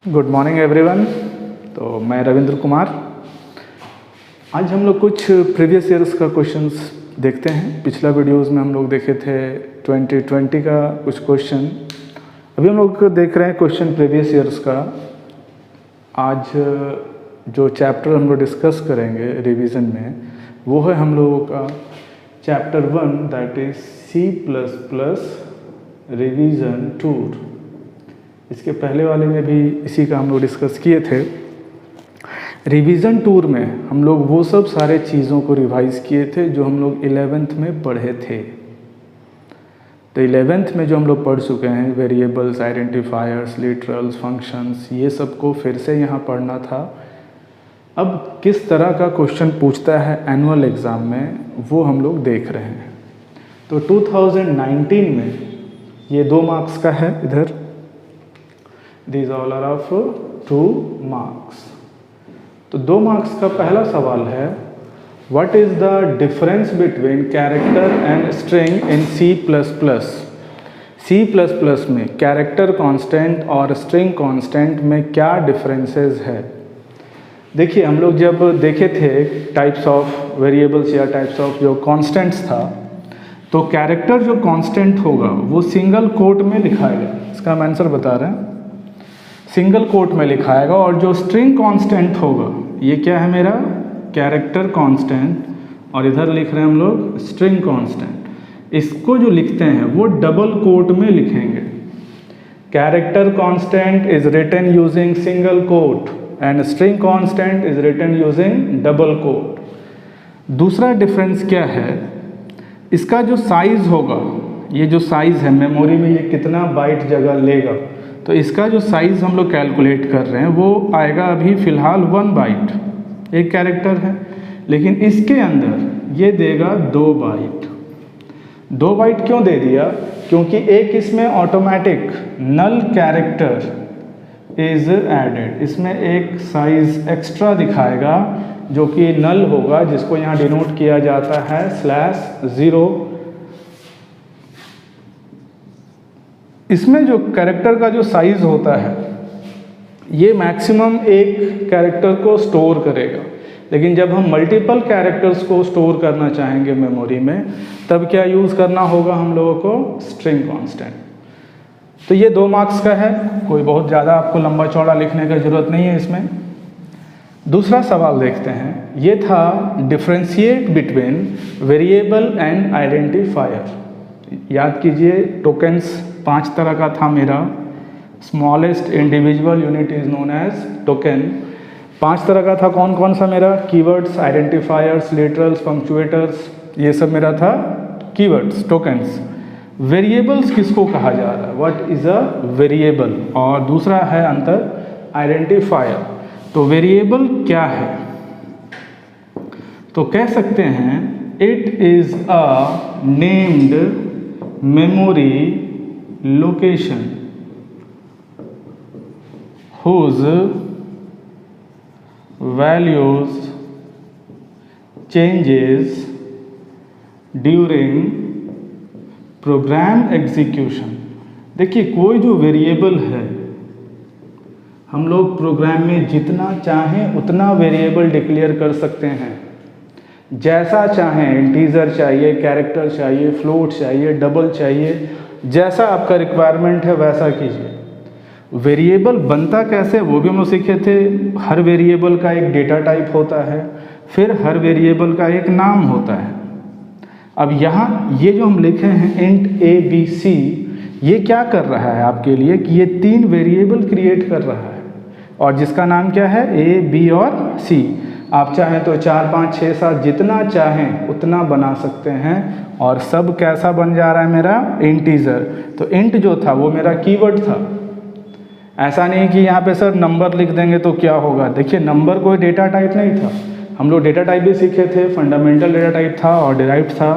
Good morning everyone. तो मैं रविंद्र कुमार। आज हम लोग कुछ प्रीवियस ईयर्स का क्वेश्चंस देखते हैं। पिछला वीडियोस में हम लोग देखे थे 2020 का कुछ क्वेश्चन। अभी हम लोग देख रहे हैं क्वेश्चन प्रीवियस ईयर्स का। आज जो चैप्टर हम लोग डिस्कस करेंगे रिवीजन में वो है हम लोगों का chapter 1 that is C++ revision tour. इसके पहले वाले में भी इसी का हम लोग डिस्कस किए थे। रिवीजन टूर में हम लोग वो सब सारे चीज़ों को रिवाइज किए थे जो हम लोग 11th में पढ़े थे। तो 11th में जो हम लोग पढ़ चुके हैं वेरिएबल्स, आइडेंटिफायर्स, लिटरल्स, फंक्शंस, ये सब को फिर से यहाँ पढ़ना था। अब किस तरह का क्वेश्चन पूछता है एनुअल एग्ज़ाम में वो हम लोग देख रहे हैं। तो 2019 में ये 2 मार्क्स का है। इधर These all are of 2 marks। तो 2 मार्क्स का पहला सवाल है What is the difference between character and string in C++? C++ में कैरेक्टर कांस्टेंट और स्ट्रिंग कांस्टेंट में क्या डिफरेंसेस है। देखिए हम लोग जब देखे थे टाइप्स ऑफ वेरिएबल्स या टाइप्स ऑफ जो कांस्टेंट्स था, तो कैरेक्टर जो कांस्टेंट होगा वो सिंगल कोट में लिखाएगा। इसका हम आंसर बता रहे हैं, सिंगल कोट में लिखाएगा। और जो स्ट्रिंग कांस्टेंट होगा ये क्या है मेरा कैरेक्टर कांस्टेंट, और इधर लिख रहे हैं हम लोग स्ट्रिंग कांस्टेंट। इसको जो लिखते हैं वो डबल कोट में लिखेंगे। Character constant is written using single quote and string constant is written using double quote. दूसरा डिफरेंस क्या है, इसका जो साइज होगा, ये जो साइज है मेमोरी में ये कितना बाइट जगह लेगा, तो इसका जो साइज़ हम लोग कैलकुलेट कर रहे हैं वो आएगा अभी फ़िलहाल 1 बाइट, एक कैरेक्टर है। लेकिन इसके अंदर ये देगा 2 बाइट। 2 बाइट क्यों दे दिया, क्योंकि एक इसमें automatic null character is added. इसमें एक साइज़ एक्स्ट्रा दिखाएगा जो कि नल होगा, जिसको यहाँ डिनोट किया जाता है /0। इसमें जो कैरेक्टर का जो साइज़ होता है ये मैक्सिमम एक कैरेक्टर को स्टोर करेगा। लेकिन जब हम मल्टीपल कैरेक्टर्स को स्टोर करना चाहेंगे मेमोरी में, तब क्या यूज़ करना होगा हम लोगों को स्ट्रिंग कांस्टेंट। तो ये 2 मार्क्स का है, कोई बहुत ज़्यादा आपको लंबा चौड़ा लिखने की ज़रूरत नहीं है इसमें। दूसरा सवाल देखते हैं, ये था differentiate between variable and identifier. याद कीजिए टोकन्स 5 तरह का था मेरा। Smallest individual unit is known as token. 5 तरह का था। कौन कौन सा मेरा, कीवर्ड्स, आइडेंटिफायर्स, लिटरल्स, पंक्चुएटर्स, ये सब मेरा था कीवर्ड्स, टोकन्स। वेरिएबल्स किसको कहा जा रहा है, व्हाट इज अ वेरिएबल, और दूसरा है अंतर आइडेंटिफायर। तो वेरिएबल क्या है, तो कह सकते हैं it is a named memory location whose values changes during program execution। देखिए कोई जो वेरिएबल है, हम लोग प्रोग्राम में जितना चाहें उतना वेरिएबल डिक्लेयर कर सकते हैं, जैसा चाहें। इंटीजर चाहिए, कैरेक्टर चाहिए, फ्लोट चाहिए, डबल चाहिए, जैसा आपका रिक्वायरमेंट है वैसा कीजिए। वेरिएबल बनता कैसे वो भी हम लोग सीखे थे। हर वेरिएबल का एक डेटा टाइप होता है, फिर हर वेरिएबल का एक नाम होता है। अब यहाँ ये जो हम लिखे हैं इंट ए बी सी, ये क्या कर रहा है आपके लिए कि ये 3 वेरिएबल क्रिएट कर रहा है, और जिसका नाम क्या है ए, बी और सी। आप चाहें तो 4, 5, 6, 7 जितना चाहें उतना बना सकते हैं, और सब कैसा बन जा रहा है मेरा इंटीजर। तो इंट जो था वो मेरा कीवर्ड था। ऐसा नहीं कि यहाँ पे सर नंबर लिख देंगे तो क्या होगा। देखिए नंबर कोई डेटा टाइप नहीं था। हम लोग डेटा टाइप भी सीखे थे, फंडामेंटल डेटा टाइप था और डिराइव्ड था,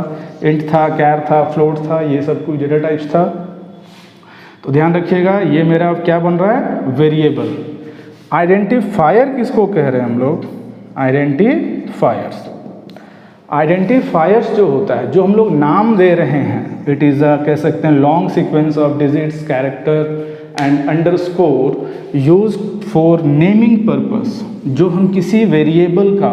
इंट था, कैर था, फ्लोट था, ये सब कुछ डेटा टाइप्स था। तो ध्यान रखिएगा ये मेरा क्या बन रहा है, वेरिएबल। आइडेंटिफायर किसको कह रहे हैं हम लोग, आइडेंटिफायर्स। आइडेंटिफायर्स जो होता है, जो हम लोग नाम दे रहे हैं, इट इज़ अ कह सकते हैं long sequence of digits, character and underscore used for naming purpose, जो हम किसी वेरिएबल का,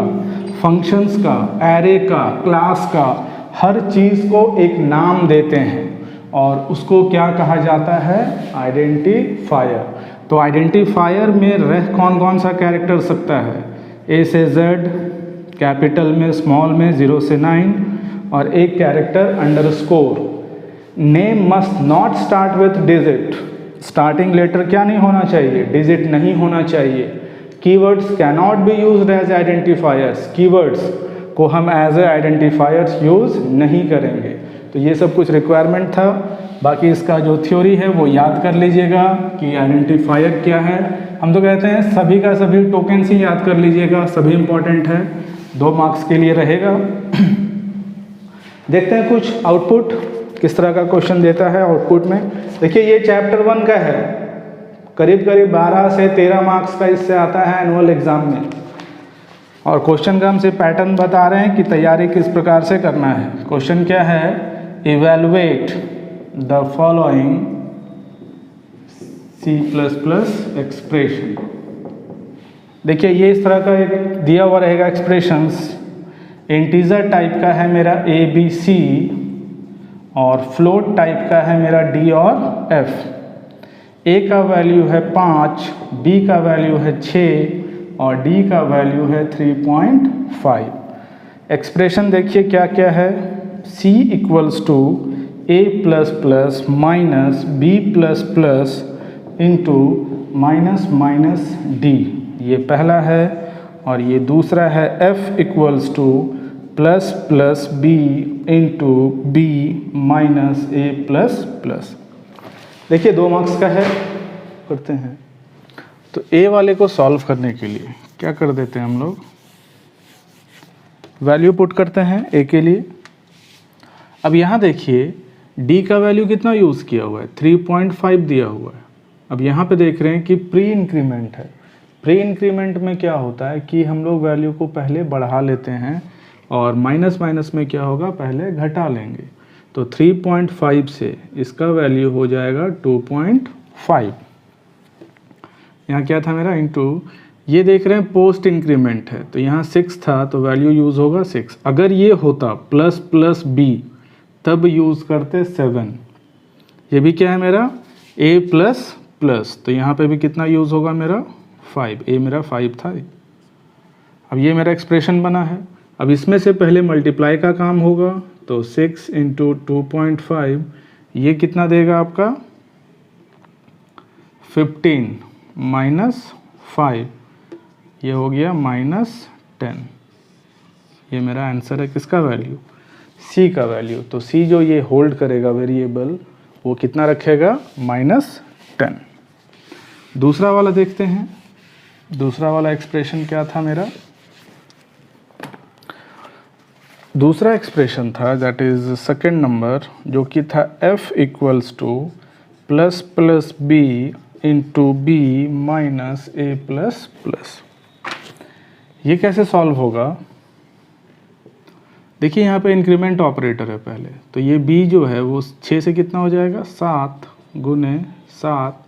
फंक्शंस का, एरे का, क्लास का, हर चीज़ को एक नाम देते हैं और उसको क्या कहा जाता है, आइडेंटिफायर। तो आइडेंटिफायर में रह कौन कौन सा कैरेक्टर सकता है, ए से जेड, कैपिटल में, स्मॉल में 0 से 9, और एक character underscore. Name must not start with digit, starting letter क्या नहीं होना चाहिए, डिजिट नहीं होना चाहिए। Keywords cannot be used as identifiers, keywords को हम एज ए आइडेंटिफायर्स यूज़ नहीं करेंगे। तो ये सब कुछ रिक्वायरमेंट था। बाकी इसका जो थ्योरी है वो याद कर लीजिएगा कि आइडेंटिफायर क्या है। हम तो कहते हैं सभी का सभी टोकन्स ही याद कर लीजिएगा, सभी इंपॉर्टेंट है, 2 मार्क्स के लिए रहेगा। देखते हैं कुछ आउटपुट किस तरह का क्वेश्चन देता है आउटपुट में। देखिए ये चैप्टर 1 का है, करीब करीब 12 से 13 मार्क्स का इससे आता है एनुअल एग्जाम में, और क्वेश्चन का हमसे पैटर्न बता रहे हैं कि तैयारी किस प्रकार से करना है। क्वेश्चन क्या है, evaluate the following C++ expression. देखिए ये इस तरह का एक दिया हुआ रहेगा एक्सप्रेशंस, इंटीजर टाइप का है मेरा ABC और फ्लोट टाइप का है मेरा D और F। A का वैल्यू है 5, B का वैल्यू है 6 और D का वैल्यू है 3.5। एक्सप्रेशन देखिए क्या क्या है, C equals to A plus plus minus B plus plus into minus minus D, ये पहला है। और ये दूसरा है F equals to plus plus B into B minus A plus plus. देखिए 2 मार्क्स का है, करते हैं। तो A वाले को सॉल्व करने के लिए क्या कर देते हैं हम लोग, वैल्यू पुट करते हैं A के लिए। अब यहाँ देखिए D का वैल्यू कितना यूज़ किया हुआ है, 3.5 दिया हुआ है। अब यहाँ पे देख रहे हैं कि प्री इंक्रीमेंट है। प्री इंक्रीमेंट में क्या होता है कि हम लोग वैल्यू को पहले बढ़ा लेते हैं और माइनस माइनस में क्या होगा, पहले घटा लेंगे। तो 3.5 से इसका वैल्यू हो जाएगा 2.5। यहाँ क्या था मेरा, इंटू, ये देख रहे हैं पोस्ट इंक्रीमेंट है, तो यहाँ 6 था तो वैल्यू यूज़ होगा 6। अगर ये होता प्लस प्लस B तब यूज़ करते 7। ये भी क्या है मेरा A प्लस प्लस, तो यहाँ पे भी कितना यूज़ होगा मेरा 5, A मेरा 5 था। अब ये मेरा एक्सप्रेशन बना है। अब इसमें से पहले मल्टीप्लाई का काम होगा, तो 6 इंटू 2.5 ये कितना देगा आपका 15 माइनस 5, ये हो गया माइनस 10। ये मेरा आंसर है किसका वैल्यू, C का वैल्यू। तो C जो ये होल्ड करेगा वेरिएबल वो कितना रखेगा, -10। दूसरा वाला देखते हैं। दूसरा वाला एक्सप्रेशन क्या था मेरा, दूसरा एक्सप्रेशन था दैट इज सेकेंड नंबर, जो कि था F equals to plus plus B into B minus A plus plus. ये कैसे सॉल्व होगा, देखिए यहाँ पे इंक्रीमेंट ऑपरेटर है पहले, तो ये B जो है वो 6 से कितना हो जाएगा, 7 गुने 7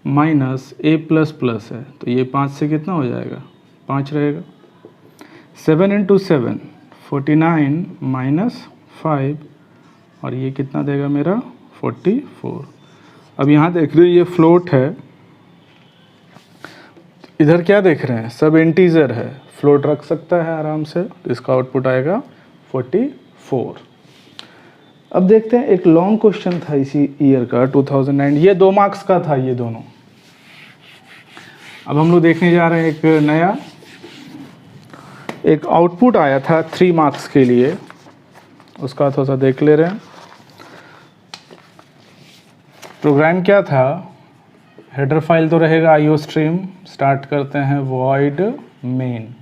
माइनस A प्लस प्लस है, तो ये 5 से कितना हो जाएगा, 5 रहेगा। 7 इंटू 7 49 माइनस 5 और ये कितना देगा मेरा 44। अब यहाँ देख रहे हो ये फ्लोट है, इधर क्या देख रहे हैं, सब इंटीजर है, फ्लोट रख सकता है आराम से, तो इसका आउटपुट आएगा 44। अब देखते हैं एक लॉन्ग क्वेश्चन था इसी ईयर का 2009, ये 2 मार्क्स का था ये दोनों। अब हम लोग देखने जा रहे हैं एक नया, एक आउटपुट आया था 3 मार्क्स के लिए, उसका थोड़ा सा देख ले रहे हैं। प्रोग्राम क्या था, हेडर फाइल तो रहेगा IO स्ट्रीम, स्टार्ट करते हैं वॉइड मेन।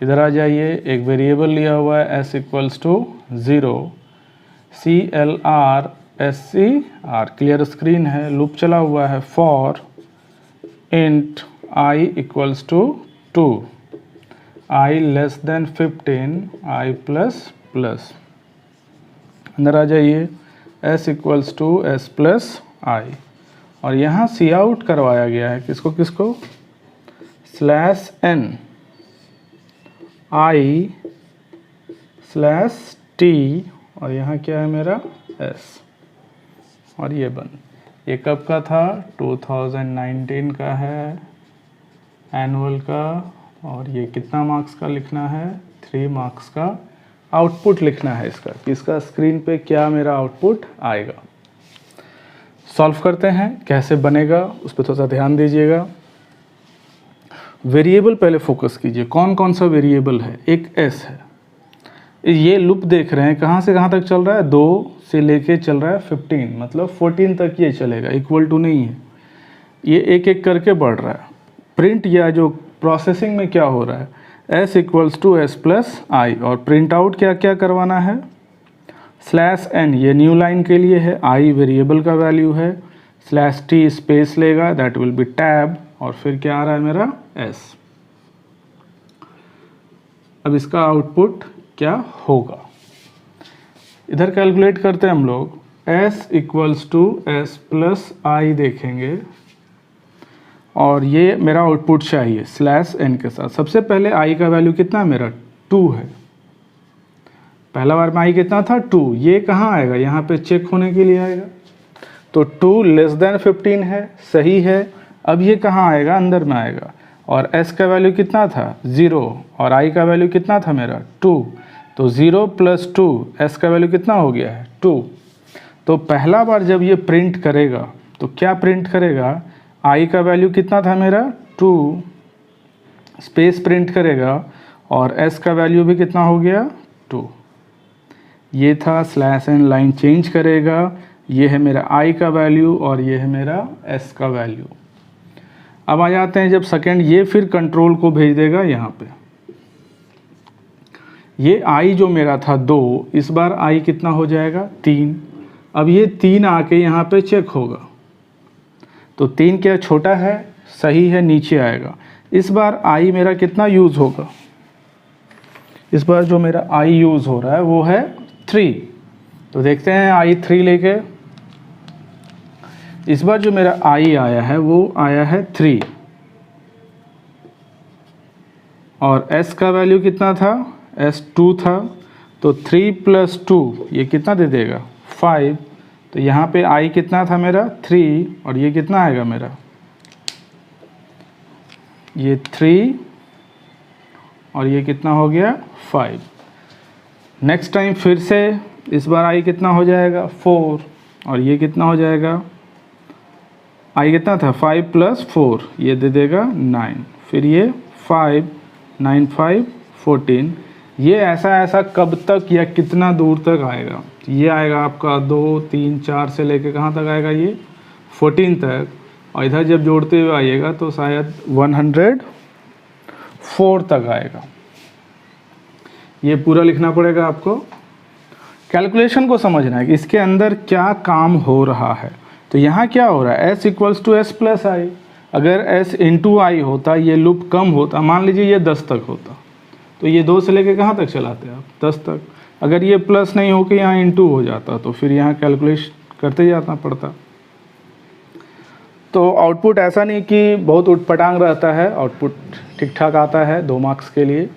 इधर आ जाइए, एक वेरिएबल लिया हुआ है s equals to 0 CLR SCR, clear screen है, लूप चला हुआ है for int I equals to 2, I less than 15, I plus plus. अंदर आ जाइए, s equals to s plus I और यहाँ सी आउट करवाया गया है किसको किसको, slash n i slash t और यहाँ क्या है मेरा s, और ये बन, ये कब का था 2019 का है एनुअल का, और ये कितना मार्क्स का लिखना है 3 मार्क्स का आउटपुट लिखना है इसका, कि इसका स्क्रीन पे क्या मेरा आउटपुट आएगा। सॉल्व करते हैं, कैसे बनेगा उस पर थोड़ा सा ध्यान दीजिएगा। वेरिएबल पहले फोकस कीजिए, कौन कौन सा वेरिएबल है, एक s है, ये लूप देख रहे हैं कहाँ से कहाँ तक चल रहा है, 2 से लेके चल रहा है 15, मतलब 14 तक ये चलेगा, इक्वल टू नहीं है, ये एक एक करके बढ़ रहा है। प्रिंट या जो प्रोसेसिंग में क्या हो रहा है, s equals to s plus I, और प्रिंट आउट क्या क्या करवाना है, स्लैश n ये न्यू लाइन के लिए है, i वेरिएबल का वैल्यू है, स्लैश t स्पेस लेगा दैट विल बी टैब, और फिर क्या आ रहा है मेरा s। अब इसका आउटपुट क्या होगा, इधर कैलकुलेट करते हैं हम लोग, s equals to s plus I देखेंगे, और ये मेरा आउटपुट चाहिए स्लैश n के साथ। सबसे पहले i का वैल्यू कितना है मेरा 2 है, पहला बार में i कितना था 2, ये कहाँ आएगा, यहाँ पे चेक होने के लिए आएगा, तो 2 लेस देन 15 है, सही है। अब ये कहाँ आएगा, अंदर में आएगा, और s का वैल्यू कितना था 0, और i का वैल्यू कितना था मेरा 2, तो 0 प्लस 2 s का वैल्यू कितना हो गया है 2। तो पहला बार जब ये प्रिंट करेगा तो क्या प्रिंट करेगा, i का वैल्यू कितना था मेरा 2 स्पेस प्रिंट करेगा, और s का वैल्यू भी कितना हो गया 2, ये था स्लैश n लाइन चेंज करेगा, ये है मेरा i का वैल्यू और ये है मेरा s का वैल्यू। अब आ जाते हैं जब सेकेंड, ये फिर कंट्रोल को भेज देगा यहाँ पे, ये i जो मेरा था 2, इस बार i कितना हो जाएगा 3, अब ये 3 आके यहाँ पे चेक होगा, तो 3 क्या छोटा है, सही है, नीचे आएगा। इस बार i मेरा कितना यूज़ होगा, इस बार जो मेरा i यूज़ हो रहा है वो है 3, तो देखते हैं i 3 लेके, इस बार जो मेरा i आया है वो आया है 3, और s का वैल्यू कितना था, s 2 था, तो 3 प्लस 2 ये कितना दे देगा 5, तो यहाँ पे i कितना था मेरा 3, और ये कितना आएगा मेरा, ये 3 और ये कितना हो गया 5। नेक्स्ट टाइम फिर से इस बार i कितना हो जाएगा 4, और ये कितना हो जाएगा, i कितना था 5 प्लस 4 ये दे देगा 9, फिर ये 5 9 5 14, ये ऐसा कब तक या कितना दूर तक आएगा, ये आएगा आपका 2 3 4 से लेके कहाँ तक आएगा, ये 14 तक, और इधर जब जोड़ते हुए आइएगा तो शायद 104 तक आएगा। ये पूरा लिखना पड़ेगा आपको, कैलकुलेशन को समझना है कि इसके अंदर क्या काम हो रहा है। तो यहाँ क्या हो रहा है, s equals to S plus I, अगर s इंटू आई होता, ये लूप कम होता, मान लीजिए ये 10 तक होता, तो ये 2 से लेके कहाँ तक चलाते आप 10 तक, अगर ये प्लस नहीं हो के यहाँ इंटू हो जाता तो फिर यहाँ कैलकुलेशन करते जाना पड़ता। तो आउटपुट ऐसा नहीं कि बहुत उटपटांग रहता है, आउटपुट ठीक ठाक आता है 2 मार्क्स के लिए।